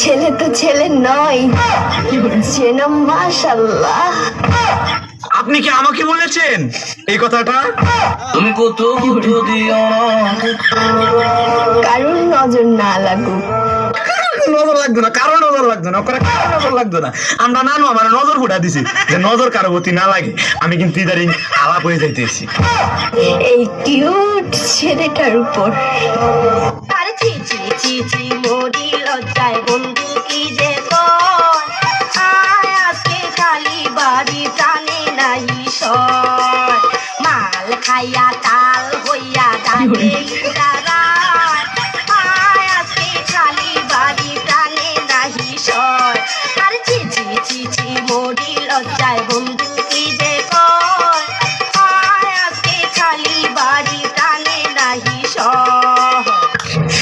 ছেলে তো ছেলে নয়, যেন মাশাআল্লাহ। আপনি কি আমাকে বলেছেন এই কথাটা? তুমি কত দিও কারণ নজর না লাগুক। নজর লাগতো না, কারো নজর লাগতো না, কারো নজর লাগতো না। আমরা নানু আমার নজর ফুটা দিছি যে নজর কারো প্রতি না লাগে। আমি কিন্তু ইদারিং আলাপ হয়ে যাইতেছি এই কিউট ছেলেটার উপর। আরে ছি ছি ছি ছি মোরি লজ্জায় বন্ধু কি যে কয়, আয় আজকে খালি বাড়ি টানে নাই সয়, মাল খাইয়া তাল হইয়া ডাকে দাঁড়ায়, আয় আজকে খালি বাড়ি টানে নাই সয়। আরে ছি ছি ছি ছি মোরি লজ্জায় বন্ধু কি যে কয়, আয় আজকে খালি বাড়ি টানে নাই সয়।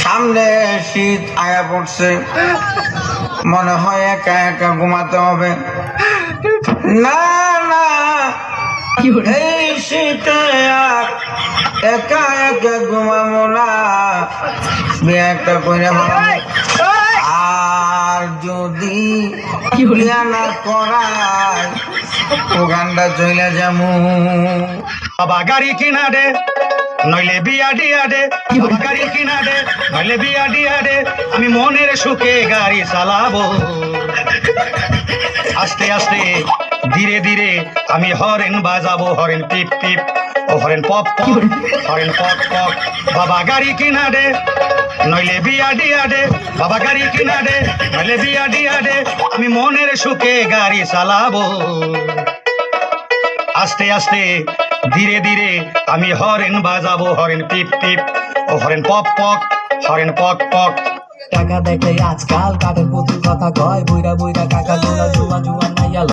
সামনে শীত আয়া পড়ছে, মনে হয় একা একা ঘুমাতে হবে। না না, এই শীতে আর একা একা ঘুমাবো না, বিয়ে একটা করে আর যদি বিয়ে না করায় ওখানটা চলে যাবো। বাবা গাড়ি কিনা দে নইলে বিয়া দিয়া দে, বাবা গাড়ি কিনা দে নইলে বিয়া দিয়া দে, আমি মনের সুখে গাড়ি চালাবো। আস্তে আস্তে ধীরে ধীরে আমি হরেন বাজাবো, হরেন টিপ টিপ ও হরেন পপ পপ, হরেন পপ পপ। বাবা গাড়ি কিনা দে নইলে বিয়া দিয়া দে, বাবা গাড়ি কিনা দে নইলে বিয়া দিয়া দে, আমি মনের সুখে গাড়ি চালাবো। আস্তে আস্তে ধীরে ধীরে আমি হরেন বাজাবো, হরেন টিপ টিপ ও হরেন পপ পক, হরেন পক পক। টাকা দেখে আজকাল কাঠের প্রতি কথা কয়, বইরা বইরা কাকা গোলা জুয়া জুয়া নাইয়া